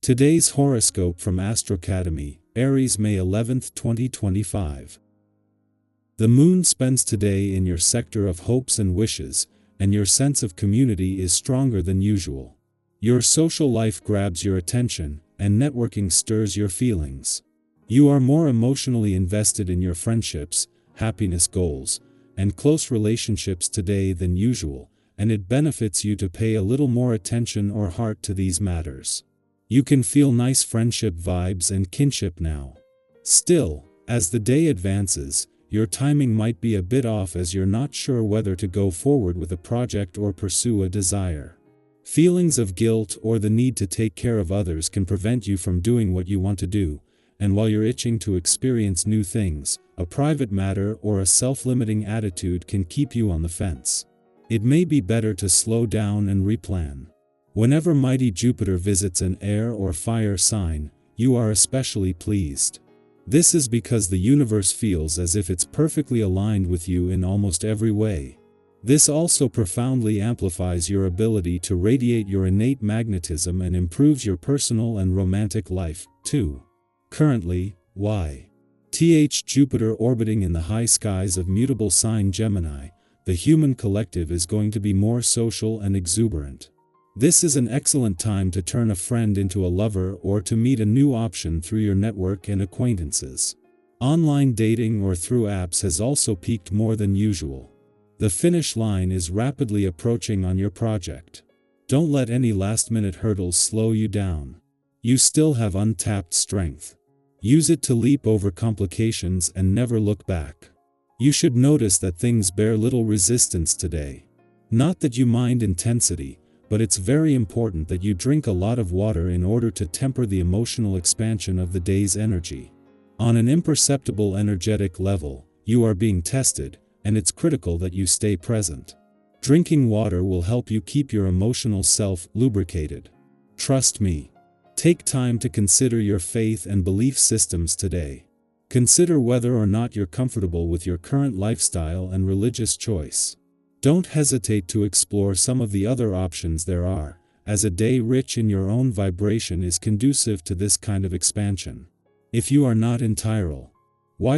Today's horoscope from Academy, Aries, May 11, 2025. The moon spends today in your sector of hopes and wishes, and your sense of community is stronger than usual. Your social life grabs your attention, and networking stirs your feelings. You are more emotionally invested in your friendships, happiness goals, and close relationships today than usual, and it benefits you to pay a little more attention or heart to these matters. You can feel nice friendship vibes and kinship now. Still, as the day advances, your timing might be a bit off as you're not sure whether to go forward with a project or pursue a desire. Feelings of guilt or the need to take care of others can prevent you from doing what you want to do, and while you're itching to experience new things, a private matter or a self-limiting attitude can keep you on the fence. It may be better to slow down and replan. Whenever mighty Jupiter visits an air or fire sign, you are especially pleased. This is because the universe feels as if it's perfectly aligned with you in almost every way. This also profoundly amplifies your ability to radiate your innate magnetism and improves your personal and romantic life, too. Currently, Jupiter orbiting in the high skies of mutable sign Gemini, the human collective is going to be more social and exuberant. This is an excellent time to turn a friend into a lover or to meet a new option through your network and acquaintances. Online dating or through apps has also peaked more than usual. The finish line is rapidly approaching on your project. Don't let any last-minute hurdles slow you down. You still have untapped strength. Use it to leap over complications and never look back. You should notice that things bear little resistance today. Not that you mind intensity, but it's very important that you drink a lot of water in order to temper the emotional expansion of the day's energy. On an imperceptible energetic level, you are being tested, and it's critical that you stay present. Drinking water will help you keep your emotional self lubricated. Trust me. Take time to consider your faith and belief systems today. Consider whether or not you're comfortable with your current lifestyle and religious choice. Don't hesitate to explore some of the other options there are, as a day rich in your own vibration is conducive to this kind of expansion. If you are not entirely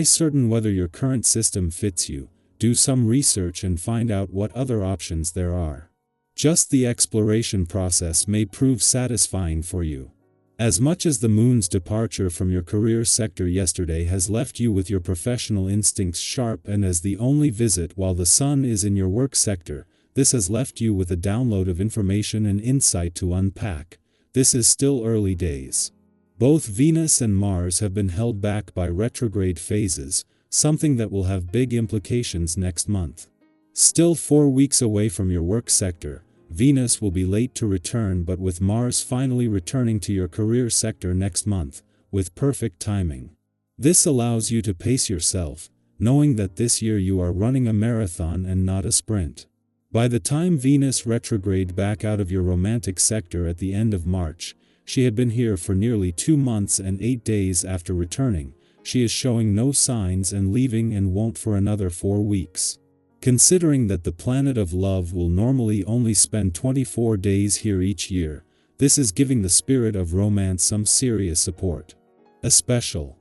certain whether your current system fits you, do some research and find out what other options there are. Just the exploration process may prove satisfying for you. As much as the moon's departure from your career sector yesterday has left you with your professional instincts sharp, and as the only visit while the sun is in your work sector, this has left you with a download of information and insight to unpack. This is still early days. Both Venus and Mars have been held back by retrograde phases, something that will have big implications next month. Still 4 weeks away from your work sector, Venus will be late to return, but with Mars finally returning to your career sector next month, with perfect timing. This allows you to pace yourself, knowing that this year you are running a marathon and not a sprint. By the time Venus retrograde back out of your romantic sector at the end of March, she had been here for nearly 2 months and 8 days after returning. She is showing no signs and leaving and won't for another 4 weeks. Considering that the planet of love will normally only spend 24 days here each year, this is giving the spirit of romance some serious support. Especially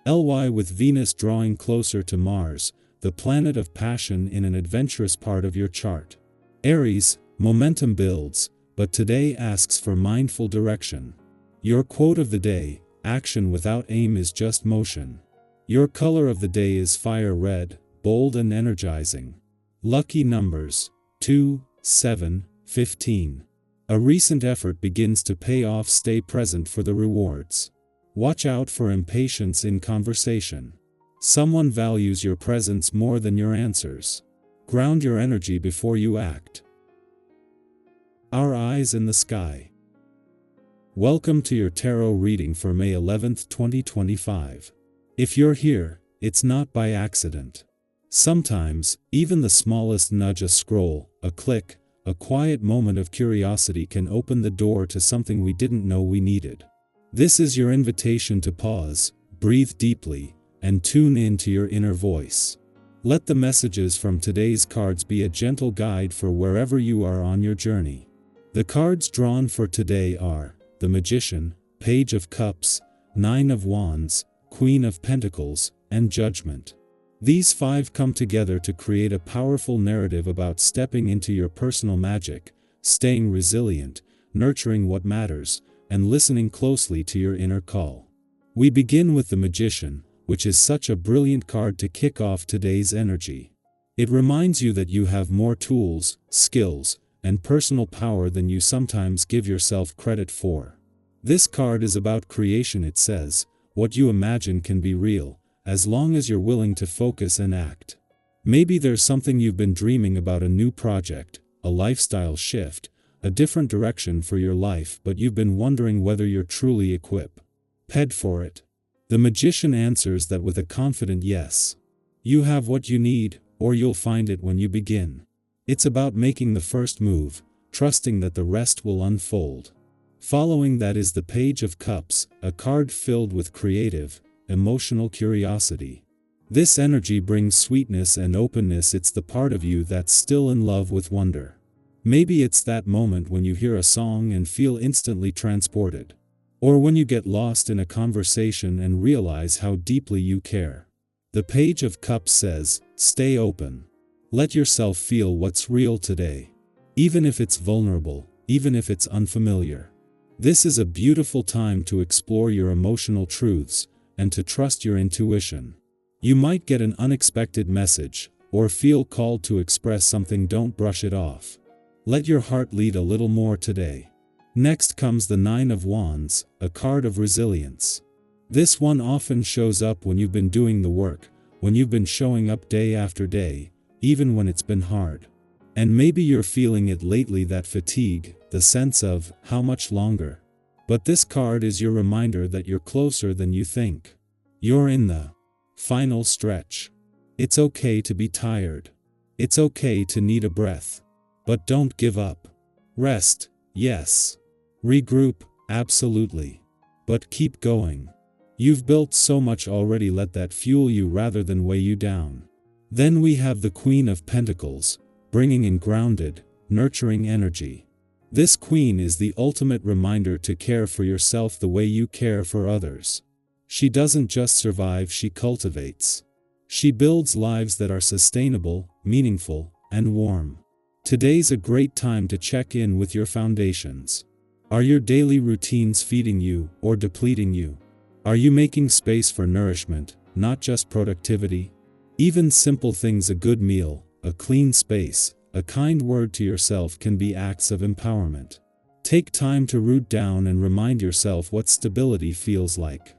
with Venus drawing closer to Mars, the planet of passion, in an adventurous part of your chart. Aries, momentum builds, but today asks for mindful direction. Your quote of the day: action without aim is just motion. Your color of the day is fire red, bold and energizing. Lucky numbers: 2, 7, 15. A recent effort begins to pay off. Stay present for the rewards. Watch out for impatience in conversation. Someone values your presence more than your answers. Ground your energy before you act. Our eyes in the sky. Welcome to your tarot reading for May 11, 2025. If you're here, it's not by accident. Sometimes, even the smallest nudge, a scroll, a click, a quiet moment of curiosity can open the door to something we didn't know we needed. This is your invitation to pause, breathe deeply, and tune in to your inner voice. Let the messages from today's cards be a gentle guide for wherever you are on your journey. The cards drawn for today are the Magician, Page of Cups, Nine of Wands, Queen of Pentacles, and Judgment. These five come together to create a powerful narrative about stepping into your personal magic, staying resilient, nurturing what matters, and listening closely to your inner call. We begin with the Magician, which is such a brilliant card to kick off today's energy. It reminds you that you have more tools, skills, and personal power than you sometimes give yourself credit for. This card is about creation. It says, what you imagine can be real, as long as you're willing to focus and act. Maybe there's something you've been dreaming about, a new project, a lifestyle shift, a different direction for your life, but you've been wondering whether you're truly equipped for it. The Magician answers that with a confident yes. You have what you need, or you'll find it when you begin. It's about making the first move, trusting that the rest will unfold. Following that is the Page of Cups, a card filled with creative, emotional curiosity. This energy brings sweetness and openness. It's the part of you that's still in love with wonder. Maybe it's that moment when you hear a song and feel instantly transported. Or when you get lost in a conversation and realize how deeply you care. The Page of Cups says, stay open. Let yourself feel what's real today. Even if it's vulnerable, even if it's unfamiliar. This is a beautiful time to explore your emotional truths, and to trust your intuition. You might get an unexpected message, or feel called to express something. Don't brush it off. Let your heart lead a little more today. Next comes the Nine of Wands, a card of resilience. This one often shows up when you've been doing the work, when you've been showing up day after day, even when it's been hard. And maybe you're feeling it lately, that fatigue, the sense of, how much longer? But this card is your reminder that you're closer than you think. You're in the final stretch. It's okay to be tired. It's okay to need a breath. But don't give up. Rest, yes. Regroup, absolutely. But keep going. You've built so much already. Let that fuel you rather than weigh you down. Then we have the Queen of Pentacles, bringing in grounded, nurturing energy. This queen is the ultimate reminder to care for yourself the way you care for others. She doesn't just survive, she cultivates. She builds lives that are sustainable, meaningful, and warm. Today's a great time to check in with your foundations. Are your daily routines feeding you or depleting you? Are you making space for nourishment, not just productivity? Even simple things, a good meal, a clean space, a kind word to yourself can be acts of empowerment. Take time to root down and remind yourself what stability feels like.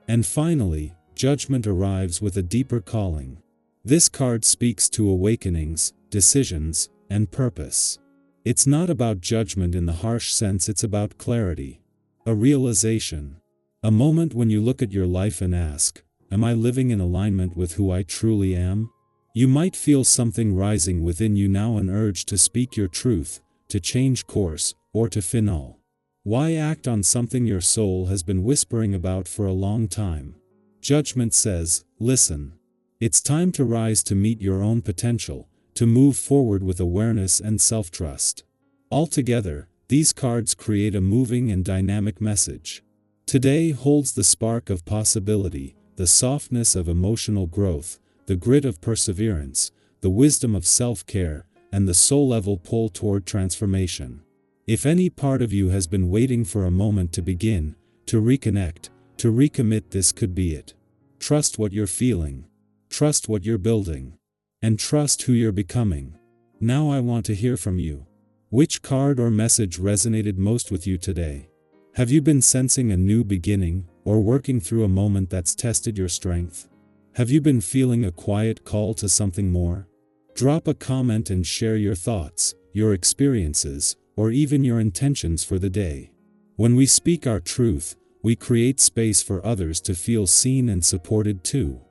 And finally, Judgment arrives with a deeper calling. This card speaks to awakenings, decisions, and purpose. It's not about judgment in the harsh sense, it's about clarity. A realization. A moment when you look at your life and ask, am I living in alignment with who I truly am? You might feel something rising within you now, an urge to speak your truth, to change course, or to finale. Why act on something your soul has been whispering about for a long time? Judgment says, listen. It's time to rise to meet your own potential, to move forward with awareness and self-trust. Altogether, these cards create a moving and dynamic message. Today holds the spark of possibility, the softness of emotional growth, the grit of perseverance, the wisdom of self-care, and the soul-level pull toward transformation. If any part of you has been waiting for a moment to begin, to reconnect, to recommit, this could be it. Trust what you're feeling. Trust what you're building. And trust who you're becoming. Now I want to hear from you. Which card or message resonated most with you today? Have you been sensing a new beginning, or working through a moment that's tested your strength? Have you been feeling a quiet call to something more? Drop a comment and share your thoughts, your experiences, or even your intentions for the day. When we speak our truth, we create space for others to feel seen and supported too.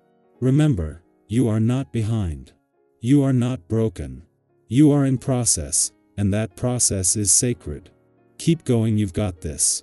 Remember, you are not behind. You are not broken. You are in process, and that process is sacred. Keep going, you've got this.